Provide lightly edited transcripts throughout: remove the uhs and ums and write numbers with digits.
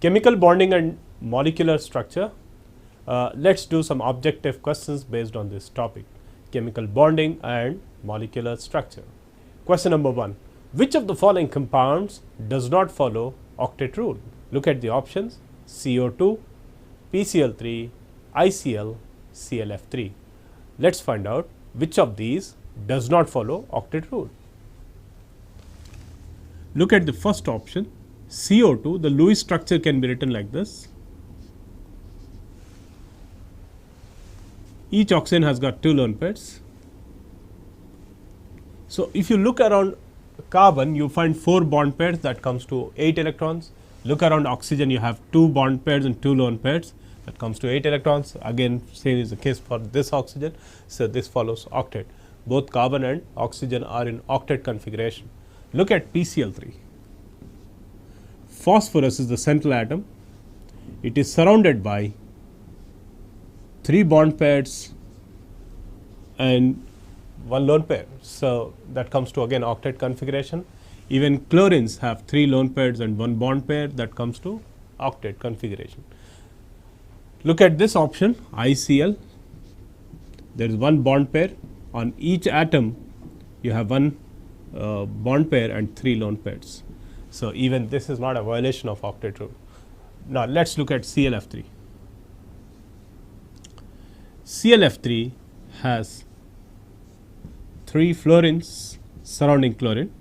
Chemical bonding and molecular structure. Let's do some objective questions based on this topic, chemical bonding and molecular structure. Question number 1. Which of the following compounds does not follow octet rule? Look at the options: CO2, PCl3, ICl, ClF3. Let's find out which of these does not follow octet rule. Look at the first option, CO2. The Lewis structure can be written like this. Each oxygen has got 2 lone pairs. So, if you look around carbon, you find 4 bond pairs, that comes to 8 electrons. Look around oxygen, you have 2 bond pairs and 2 lone pairs, that comes to 8 electrons. Again, same is the case for this oxygen. So, this follows octet. Both carbon and oxygen are in octet configuration. Look at PCl3. Phosphorus is the central atom. It is surrounded by 3 bond pairs and 1 lone pair. So, that comes to again octet configuration. Even chlorines have 3 lone pairs and 1 bond pair, that comes to octet configuration. Look at this option, ICl. There is 1 bond pair. On each atom you have 1 bond pair and 3 lone pairs. So, even this is not a violation of octet rule. Now, let us look at ClF3. ClF3 has 3 fluorines surrounding chlorine.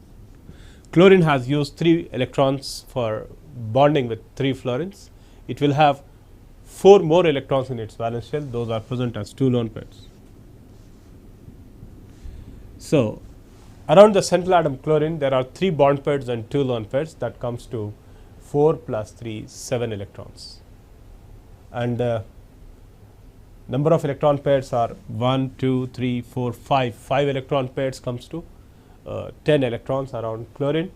Chlorine has used 3 electrons for bonding with 3 fluorines. It will have 4 more electrons in its valence shell, those are present as 2 lone pairs. So, around the central atom chlorine there are 3 bond pairs and 2 lone pairs, that comes to 4 plus 3, 7 electrons. And number of electron pairs are 1, 2, 3, 4, 5. 5 electron pairs comes to 10 electrons around chlorine.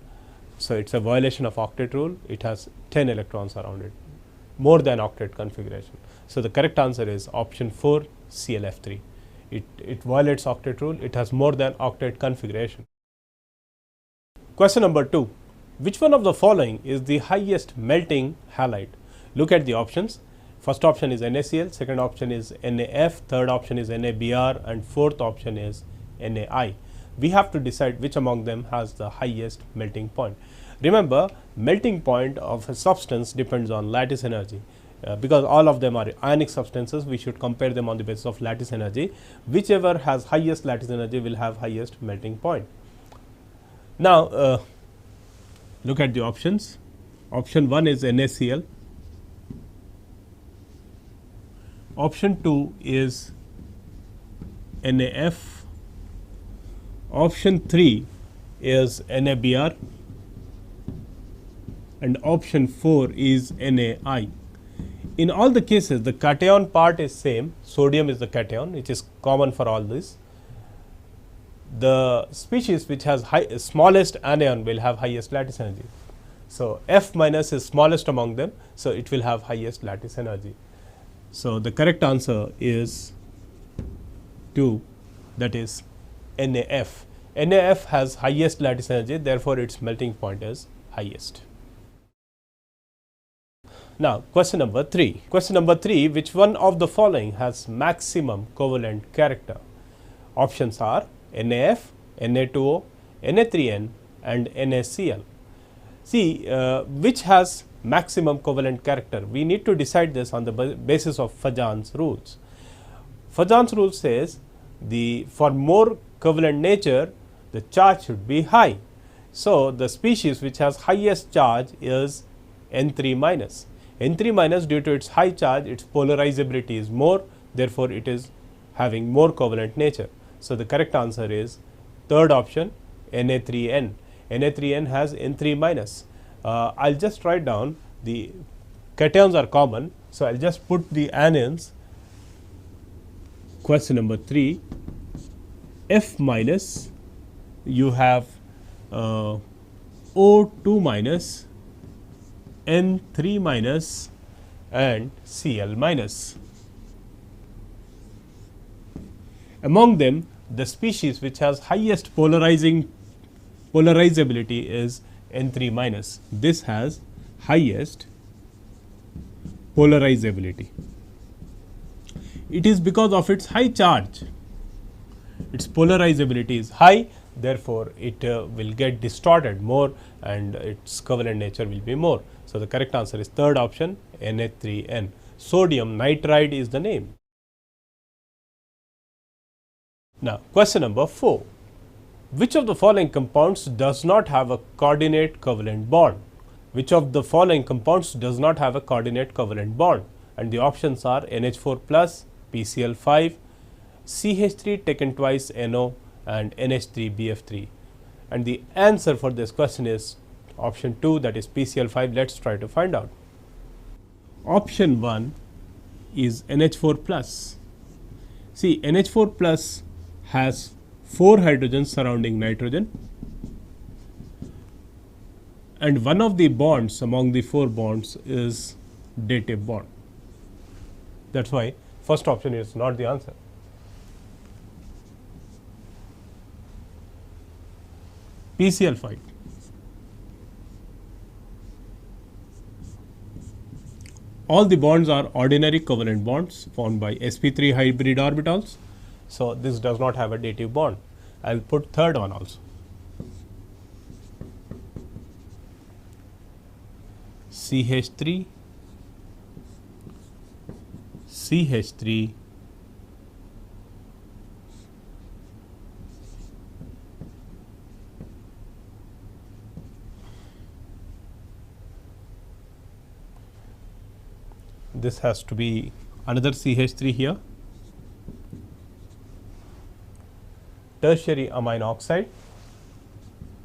So, it is a violation of octet rule. It has 10 electrons around it, more than octet configuration. So, the correct answer is option 4, ClF3. It violates octet rule. It has more than octet configuration. Question number 2. Which one of the following is the highest melting halide? Look at the options. First option is NaCl, second option is NaF, third option is NaBr, and fourth option is NaI. We have to decide which among them has the highest melting point. Remember, melting point of a substance depends on lattice energy. Because all of them are ionic substances, we should compare them on the basis of lattice energy. Whichever has highest lattice energy will have highest melting point. Now, look at the options. Option 1 is NaCl. Option 2 is NaF. Option 3 is NaBr. And option 4 is NaI. In all the cases, the cation part is same. Sodium is the cation, which is common for all this. The species which has smallest anion will have highest lattice energy. So, F minus is smallest among them. So, it will have highest lattice energy. So, the correct answer is 2, that is NaF. NaF has highest lattice energy, therefore, its melting point is highest. Now, question number 3. Question number 3, which one of the following has maximum covalent character? Options are NaF, Na2O, Na3N and NaCl. See, which has maximum covalent character? We need to decide this on the basis of Fajan's rules. Fajan's rule says for more covalent nature, the charge should be high. So, the species which has highest charge is N3 minus. N3 minus, due to its high charge, its polarizability is more, therefore, it is having more covalent nature. So, the correct answer is third option, Na3N. Na3N has N3 minus. I will just write down the cations are common. So, I will just put the anions. Question number 3, F minus, you have O2 minus, N3 minus and Cl minus. Among them, the species which has highest polarizability is N3 minus. This has highest polarizability. It is because of its high charge. Its polarizability is high, therefore, it will get distorted more and its covalent nature will be more. So, the correct answer is third option NH3N. Sodium nitride is the name. Now, question number 4. Which of the following compounds does not have a coordinate covalent bond? Which of the following compounds does not have a coordinate covalent bond? And the options are NH4 plus, PCl5, CH3 taken twice NO and NH3BF3. And the answer for this question is option 2, that is PCl5. Let us try to find out. Option 1 is NH4 plus. See, NH4 plus has 4 hydrogens surrounding nitrogen, and one of the bonds among the 4 bonds is dative bond. That is why first option is not the answer. PCl5. All the bonds are ordinary covalent bonds formed by sp3 hybrid orbitals. So, this does not have a dative bond. I will put third one also. CH3, CH3, this has to be another CH3 here, tertiary amine oxide,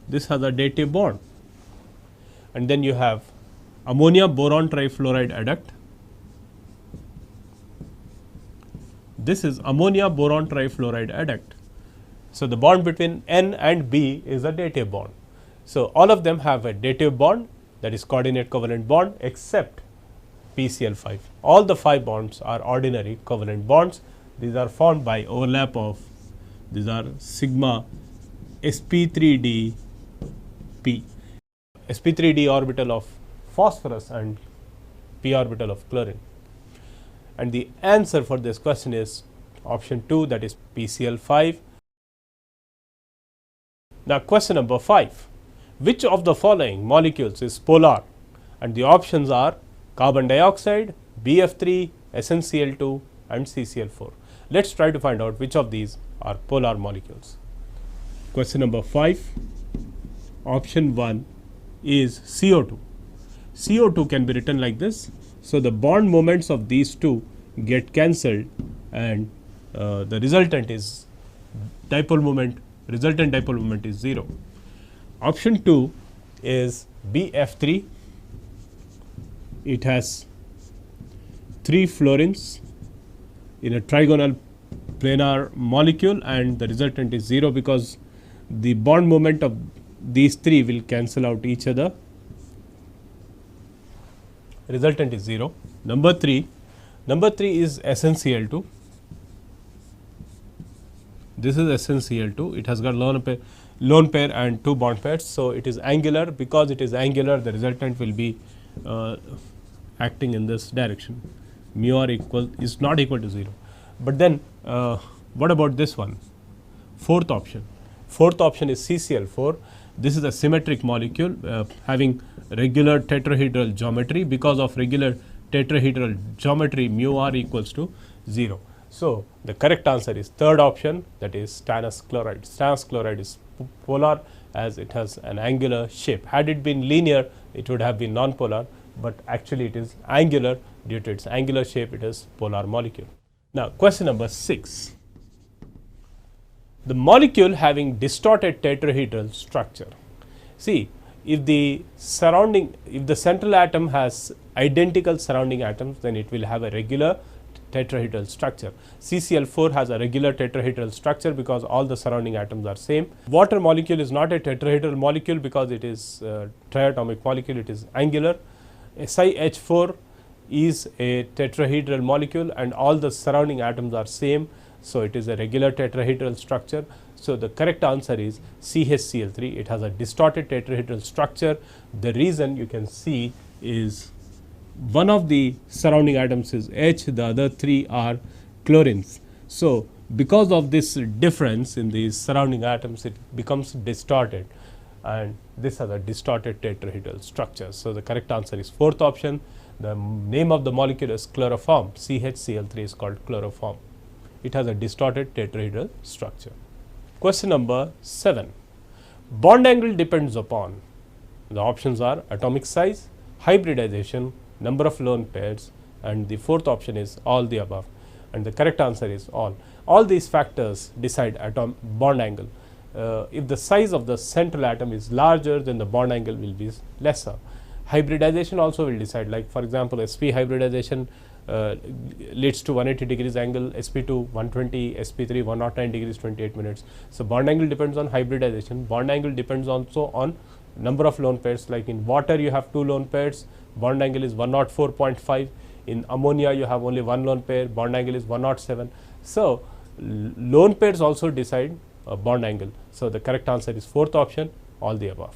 this has a dative bond, and then you have ammonia boron trifluoride adduct. This is ammonia boron trifluoride adduct. So, the bond between N and B is a dative bond. So, all of them have a dative bond, that is coordinate covalent bond, except PCl5. All the 5 bonds are ordinary covalent bonds. These are formed by overlap of, these are sigma sp3d p, sp3d orbital of phosphorus and p orbital of chlorine. And the answer for this question is option 2, that is PCl5. Now, question number 5. Which of the following molecules is polar? And the options are carbon dioxide, BF3, SnCl2 and CCl4. Let us try to find out which of these are polar molecules. Question number 5. Option 1 is CO2. CO2 can be written like this. So, the bond moments of these two get cancelled and the resultant is dipole moment, resultant dipole moment is 0. Option 2 is BF3. It has 3 fluorines in a trigonal planar molecule and the resultant is 0 because the bond moment of these 3 will cancel out each other. Resultant is 0. Number 3 is SnCl2. This is SnCl2. It has got lone pair and 2 bond pairs. So, it is angular. Because it is angular, the resultant will be acting in this direction. Mu r is not equal to 0. But then what about this one? Fourth option. Fourth option is CCl4. This is a symmetric molecule having regular tetrahedral geometry. Because of regular tetrahedral geometry, mu r equals to 0. So, the correct answer is third option, that is stannous chloride. Stannous chloride is polar as it has an angular shape. Had it been linear, it would have been non-polar, but actually it is angular. Due to its angular shape, it is polar molecule. Now, question number 6. The molecule having distorted tetrahedral structure. See, if the central atom has identical surrounding atoms, then it will have a regular tetrahedral structure. CCl4 has a regular tetrahedral structure because all the surrounding atoms are same. Water molecule is not a tetrahedral molecule because it is triatomic molecule, it is angular. SiH4 is a tetrahedral molecule and all the surrounding atoms are same. So, it is a regular tetrahedral structure. So, the correct answer is CHCl3. It has a distorted tetrahedral structure. The reason you can see is one of the surrounding atoms is H, the other 3 are chlorines. So, because of this difference in the surrounding atoms, it becomes distorted, and this has a distorted tetrahedral structure. So, the correct answer is fourth option. The name of the molecule is chloroform. CHCl3 is called chloroform. It has a distorted tetrahedral structure. Question number 7. Bond angle depends upon, the options are atomic size, hybridization, number of lone pairs, and the fourth option is all the above, and the correct answer is all. All these factors decide bond angle. If the size of the central atom is larger, then the bond angle will be lesser. Hybridization also will decide, like for example, sp hybridization leads to 180 degrees angle, sp2 120, sp3 109 degrees 28 minutes. So, bond angle depends on hybridization. Bond angle depends also on number of lone pairs, like in water you have 2 lone pairs, bond angle is 104.5. In ammonia you have only 1 lone pair, bond angle is 107. So, lone pairs also decide bond angle. So, the correct answer is fourth option, all the above.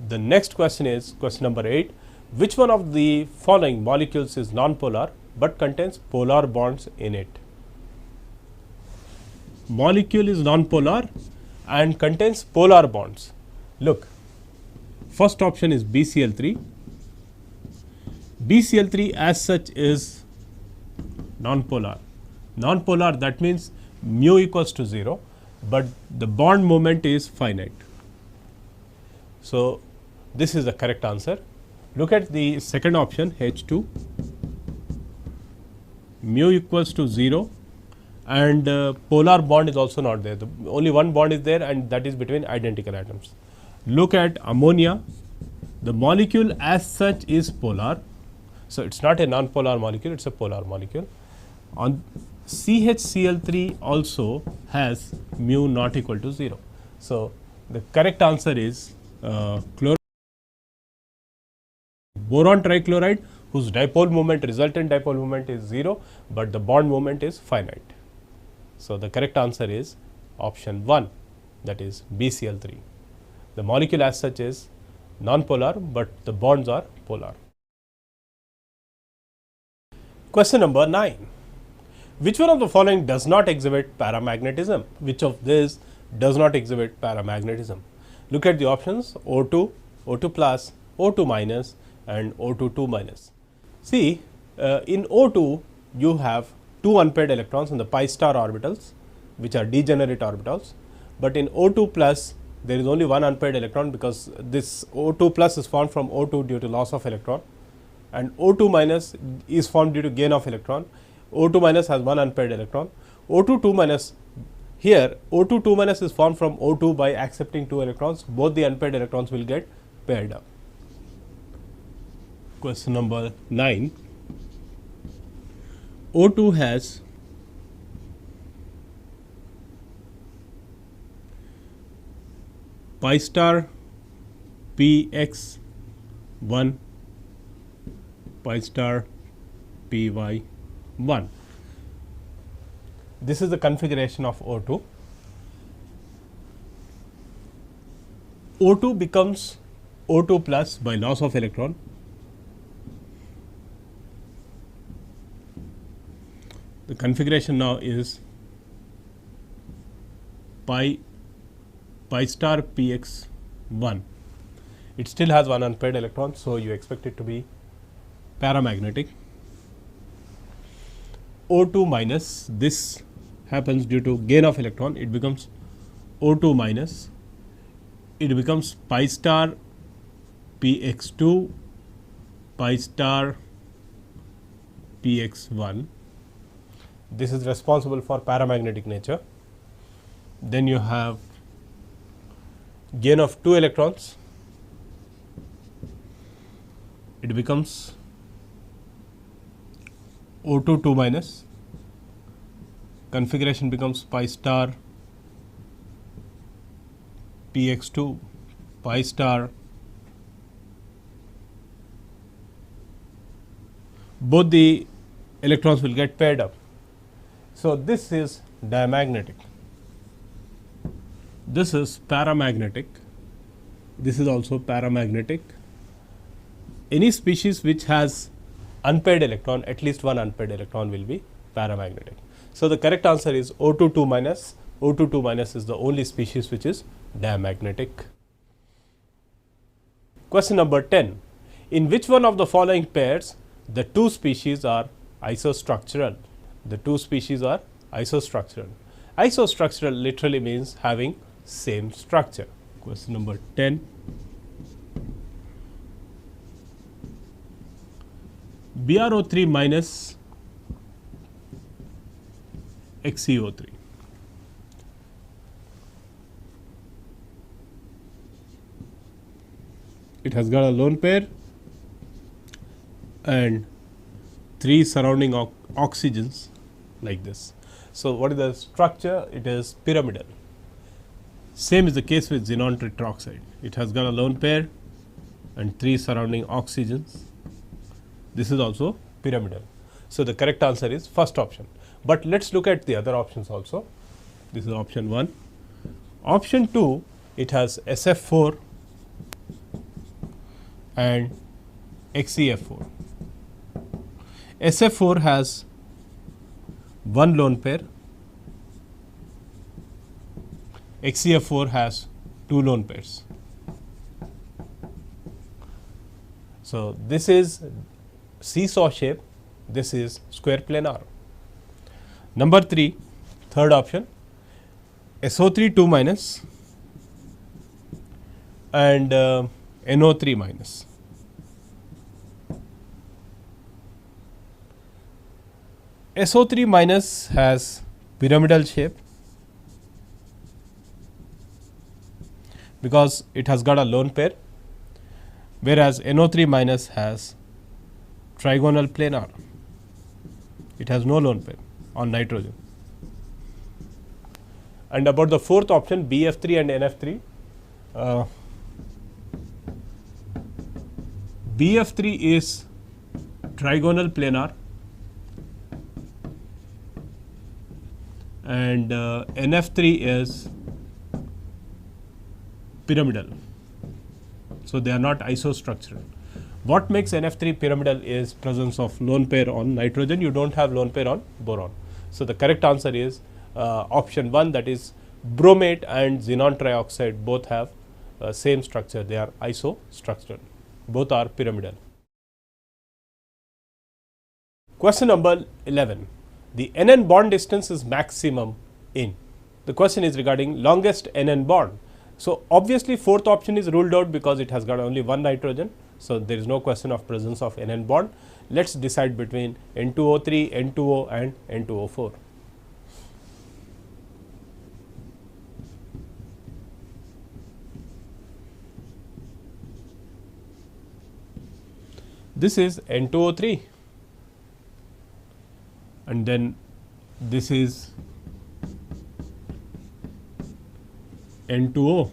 The next question is question number 8. Which one of the following molecules is nonpolar but contains polar bonds in it? Molecule is nonpolar and contains polar bonds. Look, first option is BCl3. BCl3 as such is nonpolar. Nonpolar, that means mu equals to 0, but the bond moment is finite. So, this is the correct answer. Look at the second option, H2, mu equals to 0, and polar bond is also not there. Only one bond is there, and that is between identical atoms. Look at ammonia. The molecule as such is polar. So, it is not a non-polar molecule, it is a polar molecule. On CHCl3 also has mu not equal to 0. So, the correct answer is boron trichloride, whose dipole moment, resultant dipole moment is 0, but the bond moment is finite. So, the correct answer is option 1, that is BCl3. The molecule as such is non-polar, but the bonds are polar. Question number 9. Which one of the following does not exhibit paramagnetism? Which of this does not exhibit paramagnetism? Look at the options: O2, O2 plus, O2 minus, and O2 2 minus. See, in O2 you have 2 unpaired electrons in the pi star orbitals, which are degenerate orbitals, but in O2 plus there is only 1 unpaired electron, because this O2 plus is formed from O2 due to loss of electron, and O2 minus is formed due to gain of electron. O2 minus has 1 unpaired electron. O2 2 minus, here O2 2 minus is formed from O2 by accepting 2 electrons. Both the unpaired electrons will get paired up. Question number 9. O2 has pi star px1, pi star py1. This is the configuration of O2. O2 becomes O2 plus by loss of electron. The configuration now is pi star px1. It still has 1 unpaired electron, so you expect it to be paramagnetic. O2 minus, this happens due to gain of electron, it becomes O2 minus, it becomes pi star px2, pi star px1. This is responsible for paramagnetic nature. Then you have gain of 2 electrons, it becomes O2 2 minus, configuration becomes pi star px2, pi star, both the electrons will get paired up. So, this is diamagnetic, this is paramagnetic, this is also paramagnetic, any species which has unpaired electron, at least one unpaired electron will be paramagnetic. So, the correct answer is O2 2 minus. O2 2 minus is the only species which is diamagnetic. Question number 10. In which one of the following pairs the two species are isostructural? The two species are isostructural. Isostructural literally means having same structure. Question number 10. BrO3 minus XeO3. It has got a lone pair and 3 surrounding oxygens like this. So, what is the structure? It is pyramidal. Same is the case with xenon tetroxide. It has got a lone pair and 3 surrounding oxygens. This is also pyramidal. So, the correct answer is first option. But let us look at the other options also. This is option 1. Option 2, it has SF4 and XeF4. SF4 has one lone pair, XeF4 has 2 lone pairs. So, this is seesaw shape, this is square planar. Number 3, third option, SO3 2 minus and NO3 minus. SO3 minus has pyramidal shape because it has got a lone pair, whereas NO3 minus has trigonal planar. It has no lone pair on nitrogen. And about the fourth option, BF3 and NF3, BF3 is trigonal planar and NF3 is pyramidal. So, they are not isostructural. What makes NF3 pyramidal is presence of lone pair on nitrogen. You do not have lone pair on boron. So, the correct answer is option 1, that is bromate and xenon trioxide both have same structure, they are isostructural, both are pyramidal. Question number 11. The NN bond distance is maximum in. The question is regarding longest NN bond. So, obviously, fourth option is ruled out because it has got only one nitrogen. So, there is no question of presence of NN bond. Let us decide between N2O3, N2O and N2O4. This is N2O3 and then this is N2O.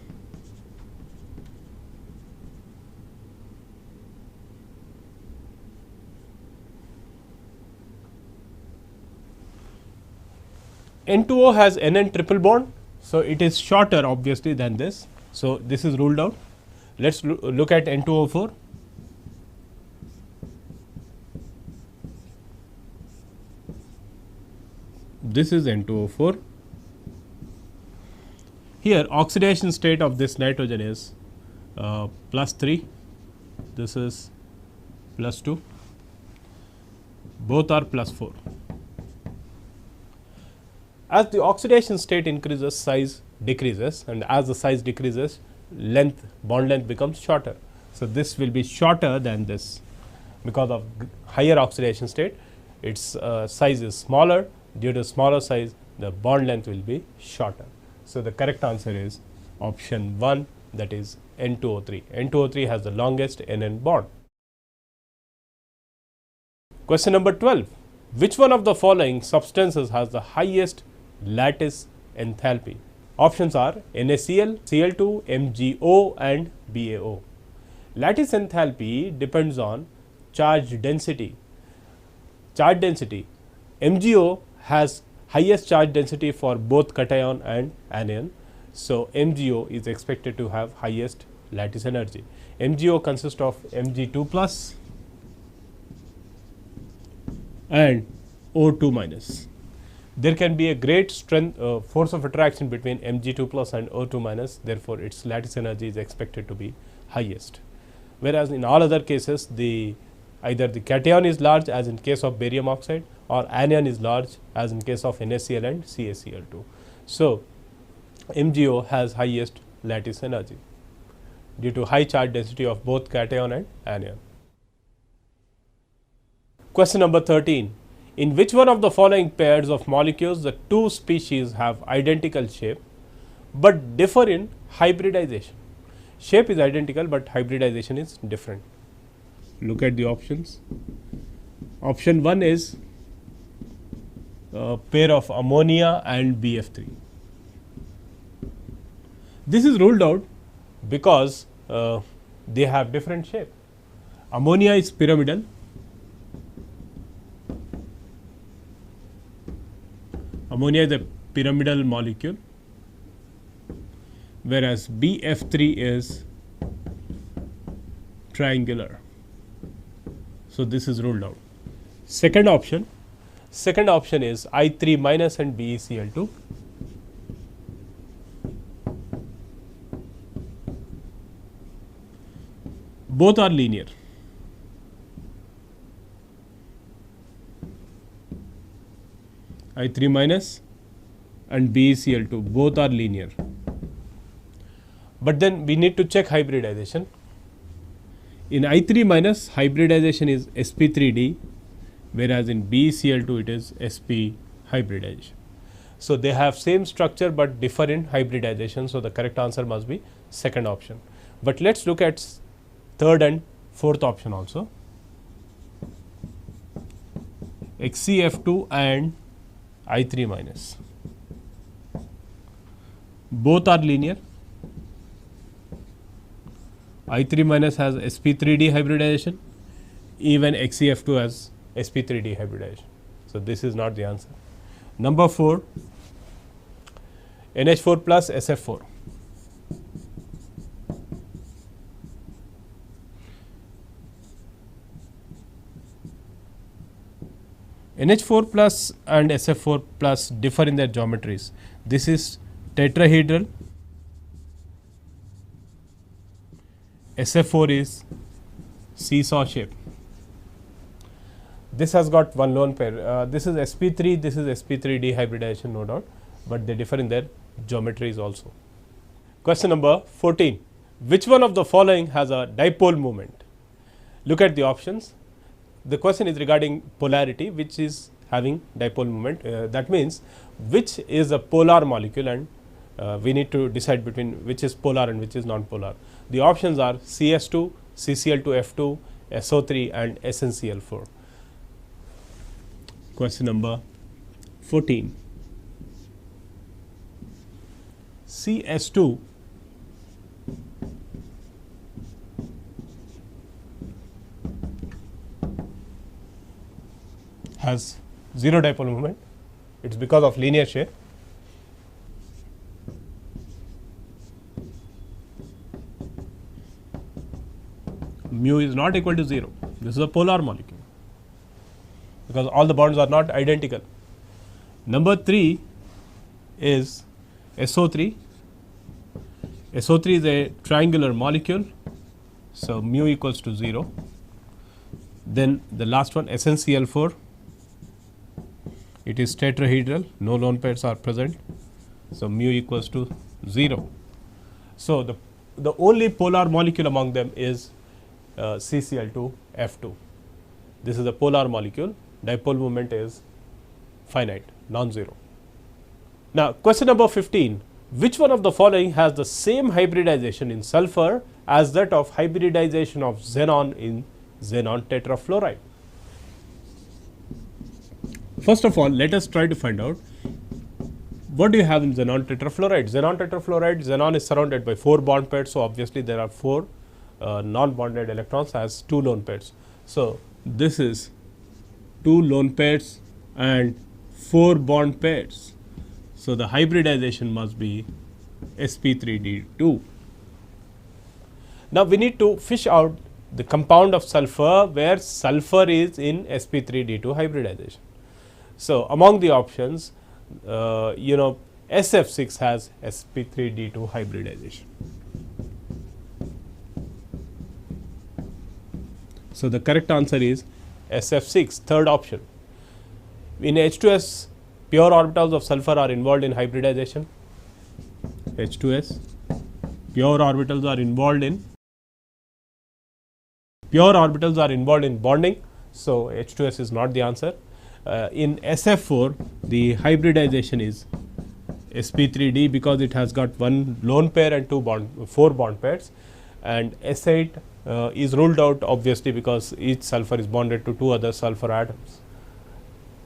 N2O has NN triple bond, so it is shorter obviously than this. So, this is ruled out. Let us look at N2O4. This is N2O4. Here oxidation state of this nitrogen is +3, this is +2, both are +4. As the oxidation state increases, size decreases, and as the size decreases, bond length becomes shorter. So, this will be shorter than this because of higher oxidation state, its size is smaller. Due to smaller size, the bond length will be shorter. So, the correct answer is option 1, that is N2O3. N2O3 has the longest NN bond. Question number 12. Which one of the following substances has the highest lattice enthalpy? Options are NaCl, Cl2, MgO and BaO. Lattice enthalpy depends on charge density. Charge density, MgO has highest charge density for both cation and anion. So, MgO is expected to have highest lattice energy. MgO consists of Mg2 plus and O2 minus. There can be a great strength force of attraction between Mg2 plus and O2 minus, therefore its lattice energy is expected to be highest. Whereas in all other cases, either the cation is large as in case of barium oxide, or anion is large as in case of NaCl and CaCl2. So MgO has highest lattice energy due to high charge density of both cation and anion. Question number 13. In which one of the following pairs of molecules the two species have identical shape but differ in hybridization? Shape is identical but hybridization is different. Look at the options. Option 1 is a pair of ammonia and BF3. This is ruled out because they have different shape. Ammonia is pyramidal, ammonia is a pyramidal molecule, whereas BF3 is triangular. So this is ruled out. Second option is I3 minus and BeCl2. Both are linear. I3 minus and BeCl2 both are linear. But then we need to check hybridization. In I3 minus, hybridization is sp3d, whereas in BeCl2 it is sp hybridization. So they have same structure but differ in hybridization. So the correct answer must be second option. But let's look at third and fourth option also. HCF2 and I3 minus. Both are linear. I3 minus has sp3d hybridization, even HCF2 has sp3d hybridization. So this is not the answer. Number 4, NH4 plus SF4. NH4 plus and SF4 plus differ in their geometries. This is tetrahedral, SF4 is seesaw shape. This has got one lone pair. This is sp3, this is sp3d hybridization, no doubt, but they differ in their geometries also. Question number 14. Which one of the following has a dipole moment? Look at the options. The question is regarding polarity, which is having dipole moment. That means which is a polar molecule, and we need to decide between which is polar and which is non-polar. The options are CS2, CCl2F2, SO3 and SnCl4. Question number 14. CS2 has zero dipole moment. It is because of linear shape. Mu is not equal to 0. This is a polar molecule because all the bonds are not identical. Number 3 is SO3. SO3 is a triangular molecule, so mu equals to 0. Then the last one, SnCl4, it is tetrahedral, no lone pairs are present, so mu equals to 0. So the only polar molecule among them is CCl2F2. This is a polar molecule. Dipole moment is finite, non-zero. Now question number 15. Which one of the following has the same hybridization in sulfur as that of hybridization of xenon in xenon tetrafluoride? First of all, let us try to find out what do you have in xenon tetrafluoride. Xenon is surrounded by 4 bond pairs, so obviously there are 4 non-bonded electrons as 2 lone pairs. So this is 2 lone pairs and 4 bond pairs. So the hybridization must be sp3d2. Now, we need to fish out the compound of sulfur where sulfur is in sp3d2 hybridization. So, among the options, SF6 has sp3d2 hybridization. So, the correct answer is SF6, third option. In H2S, pure orbitals of sulfur are involved in hybridization. H2S, pure orbitals are involved in bonding. So, H2S is not the answer. In SF4, the hybridization is sp3d because it has got one lone pair and four bond pairs, and S8 is ruled out obviously because each sulfur is bonded to two other sulfur atoms.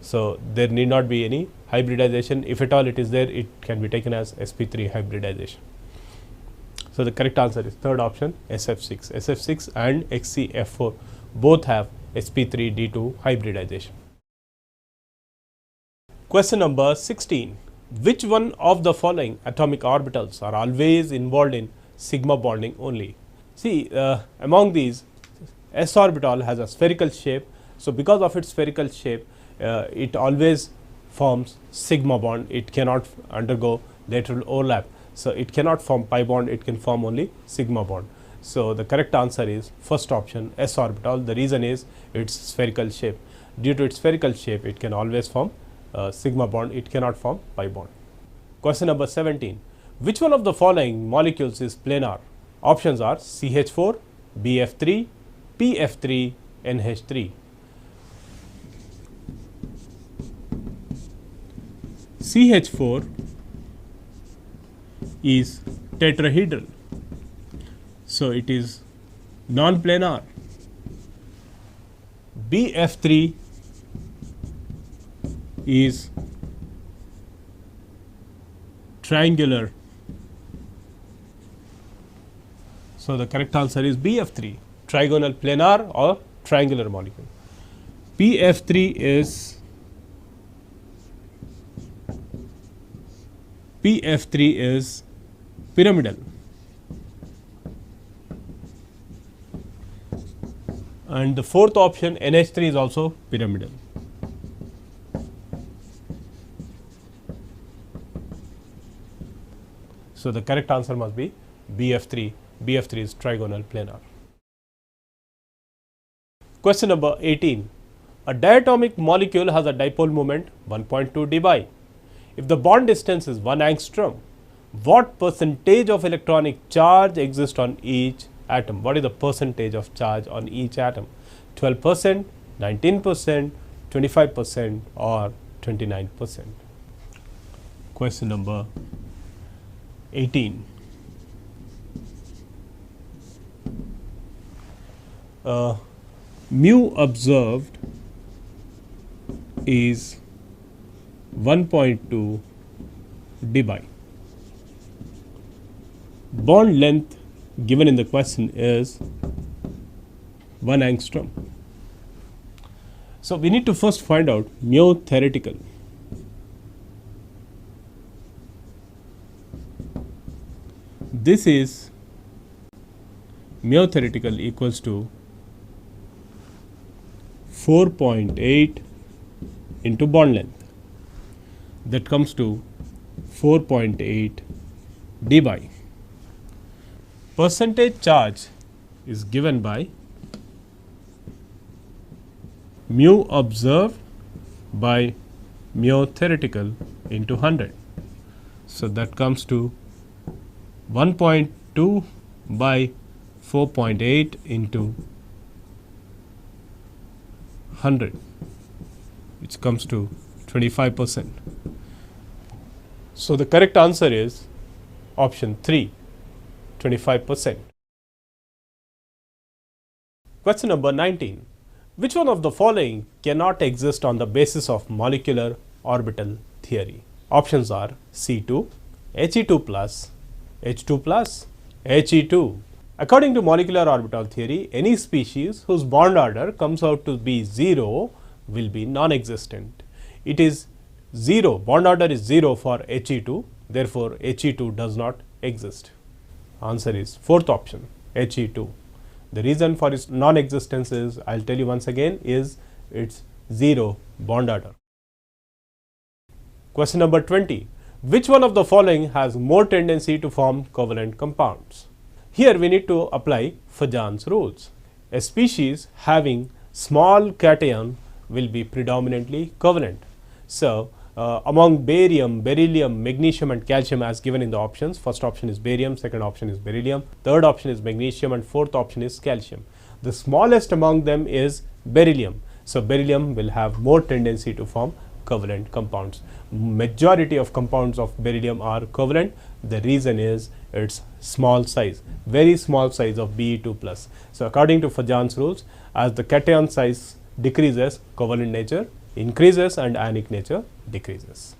So, there need not be any hybridization. If at all it is there, it can be taken as sp3 hybridization. So, the correct answer is third option, SF6. SF6 and XCF4 both have sp3d2 hybridization. Question number 16. Which one of the following atomic orbitals are always involved in sigma bonding only? See, among these, s orbital has a spherical shape. So, because of its spherical shape, it always forms sigma bond. It cannot undergo lateral overlap. So, it cannot form pi bond, it can form only sigma bond. So, the correct answer is first option, s orbital. The reason is its spherical shape. Due to its spherical shape, it can always form sigma bond, it cannot form pi bond. Question number 17. Which one of the following molecules is planar? Options are CH4, BF3, PF3, NH3. CH4 is tetrahedral, so it is non-planar. BF3 is triangular. So, the correct answer is BF3, trigonal planar or triangular molecule. PF3 is pyramidal, and the fourth option NH3 is also pyramidal. So, the correct answer must be BF3. BF3 is trigonal planar. Question number 18. A diatomic molecule has a dipole moment 1.2 dBi. If the bond distance is 1 angstrom, what percentage of electronic charge exists on each atom? What is the percentage of charge on each atom? 12%, 19%, 25% or 29%. Question number 18. Mu observed is 1.2 dBi. Bond length given in the question is 1 angstrom. So, we need to first find out mu theoretical. This is mu theoretical equals to 4.8 into bond length, that comes to 4.8 dBi. Percentage charge is given by mu observed by mu theoretical into 100. So, that comes to 1.2 by 4.8 into 100, which comes to 25%. So, the correct answer is option 3, 25%. Question number 19. Which one of the following cannot exist on the basis of molecular orbital theory? Options are C2, He2 plus, H2 plus, He2. According to molecular orbital theory, any species whose bond order comes out to be 0 will be non-existent. It is 0, bond order is 0 for He2, therefore He2 does not exist. Answer is fourth option, He2. The reason for its non-existence is, I will tell you once again, is its 0 bond order. Question number 20. Which one of the following has more tendency to form covalent compounds? Here we need to apply Fajan's rules. A species having small cation will be predominantly covalent. So, among barium, beryllium, magnesium and calcium as given in the options, first option is barium, second option is beryllium, third option is magnesium and fourth option is calcium. The smallest among them is beryllium. So, beryllium will have more tendency to form covalent compounds. Majority of compounds of beryllium are covalent. The reason is its small size, very small size of Be2+. So, according to Fajan's rules, as the cation size decreases, covalent nature increases and ionic nature decreases.